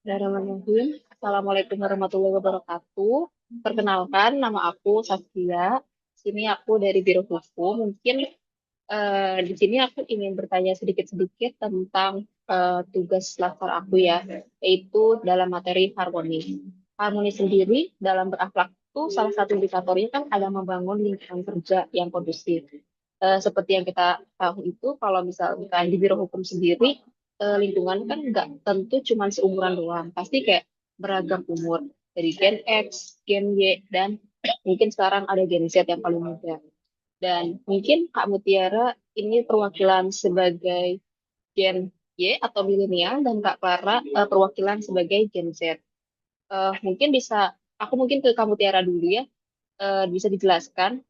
Bismillahirrahmanirrahim. Assalamualaikum warahmatullahi wabarakatuh. Perkenalkan, nama aku Saskia. Sini aku dari Biro Hukum. Mungkin di sini aku ingin bertanya sedikit-sedikit tentang tugas latar aku ya, yaitu dalam materi harmoni. Harmoni sendiri dalam berakhlak itu salah satu indikatornya kan ada membangun lingkungan kerja yang kondusif. Seperti yang kita tahu itu, kalau misalkan di Biro Hukum sendiri, lingkungan kan nggak tentu cuma seumuran doang, pasti kayak beragam umur, dari Gen X, Gen Y, dan mungkin sekarang ada Gen Z yang paling muda. Dan mungkin Kak Mutiara ini perwakilan sebagai Gen Y atau milenial dan Kak Clara perwakilan sebagai Gen Z. Mungkin bisa, aku mungkin ke Kak Mutiara dulu ya. Bisa dijelaskan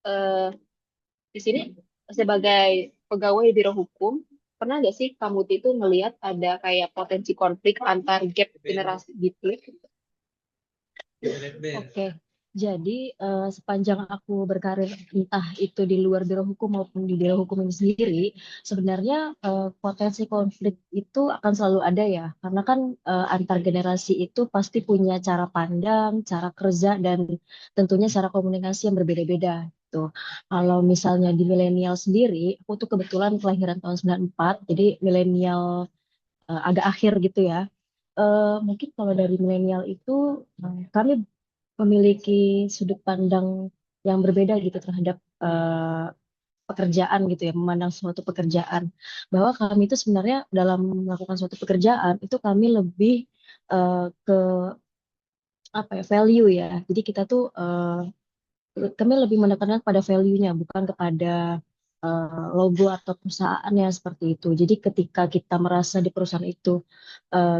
eh, di sini sebagai pegawai di Biro Hukum, pernah nggak sih kamu itu melihat ada kayak potensi konflik antar gap generasi gitu? Oke, jadi sepanjang aku berkarir entah itu di luar biro hukum maupun di biro hukum ini sendiri, sebenarnya potensi konflik itu akan selalu ada ya, karena kan antar generasi itu pasti punya cara pandang, cara kerja dan tentunya cara komunikasi yang berbeda-beda. Tuh, kalau misalnya di milenial sendiri, aku tuh kebetulan kelahiran tahun 94, jadi milenial agak akhir gitu ya. Mungkin kalau dari milenial itu kami memiliki sudut pandang yang berbeda gitu terhadap pekerjaan gitu ya, memandang suatu pekerjaan. Bahwa kami itu sebenarnya dalam melakukan suatu pekerjaan itu kami lebih ke apa ya, value ya. Jadi kita tuh kami lebih menekankan pada value-nya bukan kepada logo atau perusahaannya seperti itu. Jadi ketika kita merasa di perusahaan itu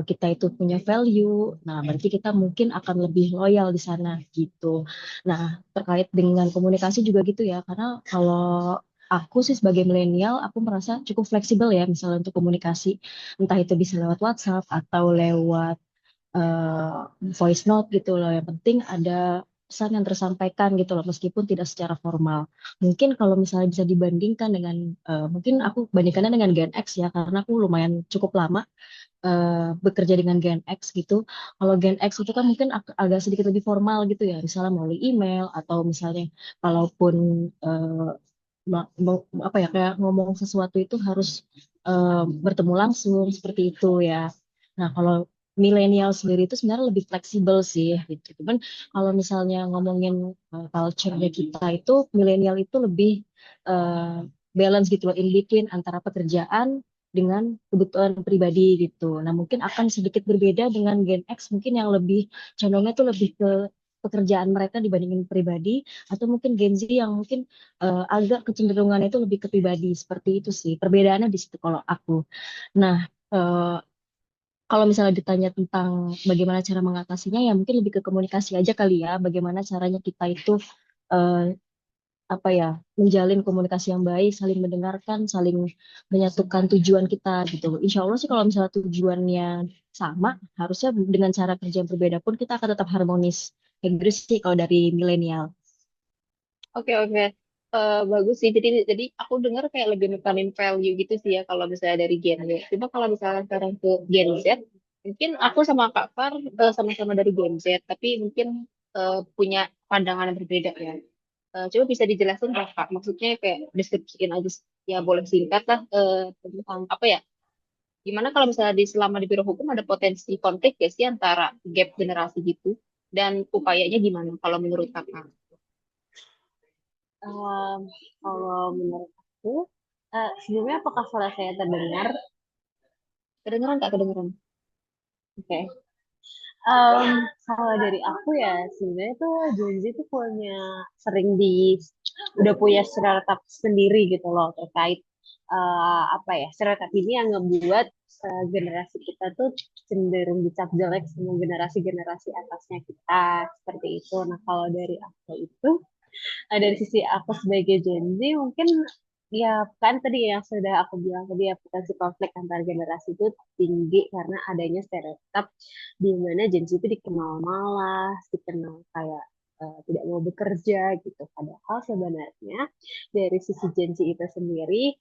kita itu punya value, nah berarti kita mungkin akan lebih loyal di sana gitu. Nah, terkait dengan komunikasi juga gitu ya, karena kalau aku sih sebagai milenial, aku merasa cukup fleksibel ya misalnya untuk komunikasi, entah itu bisa lewat WhatsApp atau lewat voice note gitu loh. Yang penting ada pesan yang tersampaikan gitu loh, meskipun tidak secara formal. Mungkin kalau misalnya bisa dibandingkan dengan, mungkin aku bandingkannya dengan Gen X ya, karena aku lumayan cukup lama bekerja dengan Gen X gitu. Kalau Gen X itu kan mungkin agak sedikit lebih formal gitu ya, misalnya melalui email atau misalnya kalaupun apa ya kayak ngomong sesuatu itu harus bertemu langsung seperti itu ya. Nah, kalau milenial sendiri itu sebenarnya lebih fleksibel sih gitu. Cuman kalau misalnya ngomongin culture-nya kita itu milenial itu lebih eh, balance gitu loh, in between antara pekerjaan dengan kebutuhan pribadi gitu. Nah, mungkin akan sedikit berbeda dengan Gen X mungkin yang lebih condongnya tuh lebih ke pekerjaan mereka dibandingin pribadi, atau mungkin Gen Z yang mungkin agak kecenderungannya itu lebih ke pribadi seperti itu sih. Perbedaannya di situ kalau aku. Nah, eh, kalau misalnya ditanya tentang bagaimana cara mengatasinya, ya mungkin lebih ke komunikasi aja kali ya. Bagaimana caranya kita itu eh, apa ya, menjalin komunikasi yang baik, saling mendengarkan, saling menyatukan tujuan kita gitu. Insya Allah sih kalau misalnya tujuannya sama, harusnya dengan cara kerja yang berbeda pun kita akan tetap harmonis. Kayak gitu sih kalau dari milenial. Oke, oke. Bagus sih. Jadi aku dengar kayak lebih nekanin value gitu sih ya kalau misalnya dari Gen Y. Cuma kalau misalnya sekarang ke Gen Z, mungkin aku sama Kak Far sama-sama dari Gen Z, tapi mungkin punya pandangan yang berbeda ya. Coba bisa dijelasin nggak Kak? Maksudnya kayak deskripsiin aja, ya boleh singkat lah tentang apa ya? Gimana kalau misalnya selama di biro hukum ada potensi konflik ya sih antara gap generasi gitu, dan upayanya gimana kalau menurut Kakak? Em, Kalau menurut aku, sebelumnya apakah suara saya terdengar? Kedengeran nggak kedengeran? Oke. Kalau dari aku ya, sebenarnya tuh Gen Z tuh sering udah punya stereotip sendiri gitu loh terkait apa ya, stereotip ini yang ngebuat generasi kita tuh cenderung dicap jelek sama generasi-generasi atasnya kita seperti itu. Nah, kalau dari aku itu, dari sisi aku sebagai Gen Z mungkin ya kan tadi yang sudah aku bilang tadi ya, potensi konflik antar generasi itu tinggi karena adanya stereotip di mana Gen Z itu dikenal malas, dikenal kayak tidak mau bekerja gitu. Padahal sebenarnya dari sisi Gen Z itu sendiri,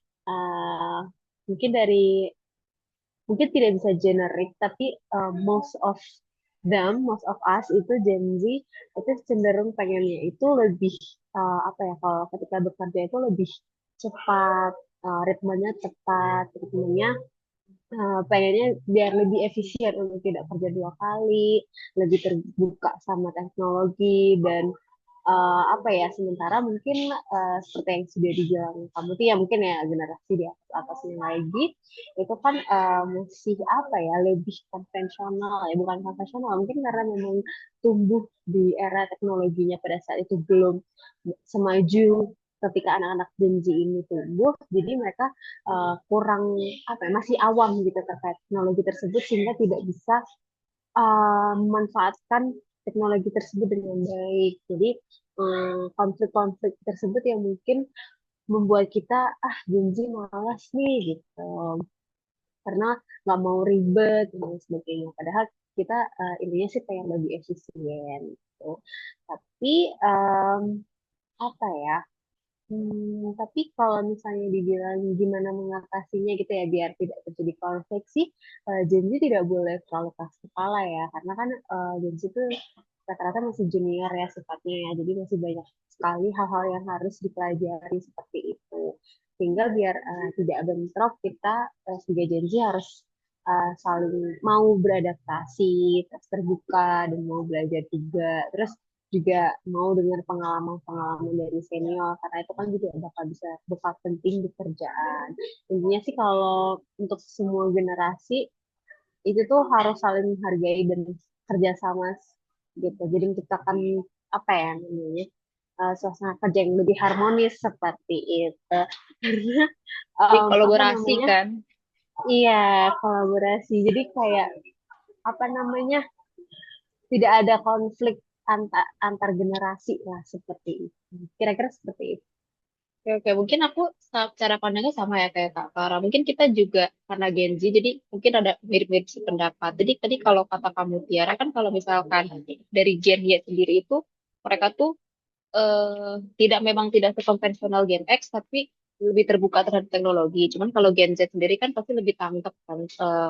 mungkin dari mungkin tidak bisa generik, tapi most of us itu Gen Z itu cenderung pengennya itu lebih apa ya, kalau ketika bekerja itu lebih cepat, ritmenya tepat, ritmenya pengennya biar lebih efisien untuk tidak kerja 2 kali, lebih terbuka sama teknologi dan apa ya, sementara mungkin seperti yang sudah dibilang kamu tuh ya, mungkin ya generasi di atas atasnya lagi itu kan masih apa ya, lebih konvensional ya, bukan konvensional mungkin karena memang tumbuh di era teknologinya pada saat itu belum semaju ketika anak-anak Gen Z ini tumbuh, jadi mereka kurang apa ya, masih awam gitu terkait teknologi tersebut sehingga tidak bisa memanfaatkan teknologi tersebut dengan baik. Jadi konflik-konflik tersebut yang mungkin membuat kita Gen Z malas nih gitu, karena nggak mau ribet dan sebagainya. Padahal kita intinya sih pengen lebih efisien gitu. Tapi apa ya? Tapi kalau misalnya dibilang gimana mengatasinya gitu ya biar tidak terjadi konflik sih, Gen Z tidak boleh terlalu keras kepala ya, karena kan Gen Z itu rata-rata masih junior ya sifatnya ya, jadi masih banyak sekali hal-hal yang harus dipelajari seperti itu. Sehingga biar tidak bentrok, kita sebagai Gen Z harus saling mau beradaptasi, terus terbuka dan mau belajar juga. Terus juga mau dengar pengalaman-pengalaman dari senior karena itu kan juga bakal bisa bekal penting di kerjaan. Intinya sih kalau untuk semua generasi itu tuh harus saling menghargai dan kerjasama gitu. Jadi menciptakan apa ya namanya, suasana kerja yang lebih harmonis seperti itu. Karena Jadi apa kolaborasi namanya, kan. iya, kolaborasi. Jadi kayak apa namanya, tidak ada konflik antar generasi lah seperti itu. Kira-kira seperti itu. Oke, oke. Mungkin aku cara pandangnya sama ya kayak Kak Farah. Mungkin kita juga karena Gen Z, jadi mungkin ada mirip-mirip pendapat. Jadi tadi kalau kata kamu Tiara kan kalau misalkan dari Gen Y sendiri itu mereka tuh tidak memang tidak sekonvensional Gen X, tapi lebih terbuka terhadap teknologi. Cuman kalau Gen Z sendiri kan pasti lebih tangkap kan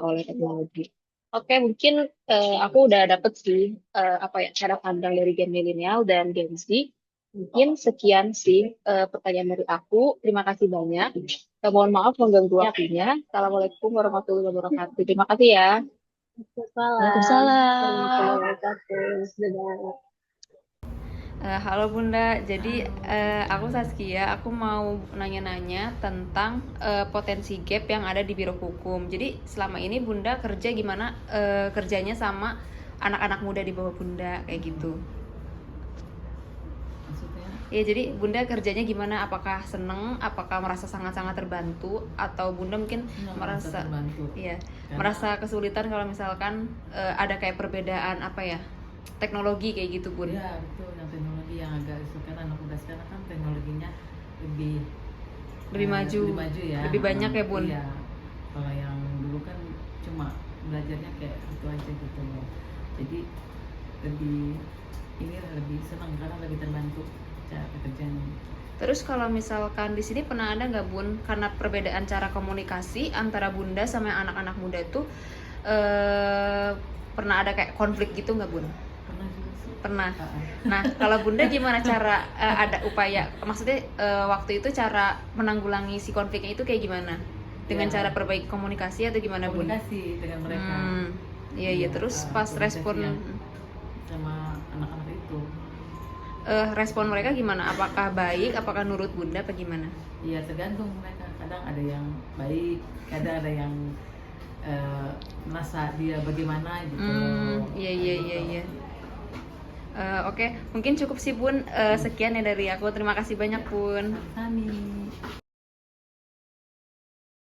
oleh teknologi. Oke, mungkin aku udah dapet sih apa ya cara pandang dari Gen milenial dan Gen Z. Mungkin sekian sih pertanyaan dari aku. Terima kasih banyak. Mohon maaf mengganggu waktunya. Assalamualaikum warahmatullahi wabarakatuh. Terima kasih ya. Waalaikumsalam warahmatullahi Waalaikumsalam. wabarakatuh. Dadah. Halo Bunda, jadi aku Saskia, aku mau nanya-nanya tentang potensi gap yang ada di Biro Hukum. Jadi selama ini Bunda kerja gimana kerjanya sama anak-anak muda di bawah Bunda kayak gitu. Maksudnya Ya jadi Bunda kerjanya gimana? Apakah seneng? Apakah merasa sangat-sangat terbantu? Atau Bunda mungkin nggak merasa, terbantu iya, karena merasa kesulitan kalau misalkan ada kayak perbedaan apa ya teknologi kayak gitu Bun? ya itu yang teknologi yang agak suka anak muda sekarang kan teknologinya lebih Lebih maju, lebih maju ya. lebih banyak ya Bun? Iya, kalau yang dulu kan cuma belajarnya kayak itu aja gitu loh. Jadi lebih ini lebih senang karena lebih terbantu cara pekerjaannya. Terus kalau misalkan di sini pernah ada nggak Bun, karena perbedaan cara komunikasi antara Bunda sama yang anak-anak muda itu pernah ada kayak konflik gitu nggak Bun? Pernah juga sih. Pernah. Ah, Nah kalau Bunda gimana cara ada upaya, maksudnya waktu itu cara menanggulangi si konfliknya itu kayak gimana? Dengan Ya, cara perbaiki komunikasi atau gimana Bun? komunikasi dengan mereka. Iya iya. Terus pas Komunikasi respon yang sama anak-anak itu. respon mereka gimana? Apakah baik? Apakah nurut Bunda? Apa gimana? Iya tergantung mereka, kadang ada yang baik, kadang ada yang merasa dia bagaimana gitu. Iya iya iya iya. Oke, mungkin cukup sih Bun. Sekian ya dari aku. Terima kasih banyak Bun. Sami.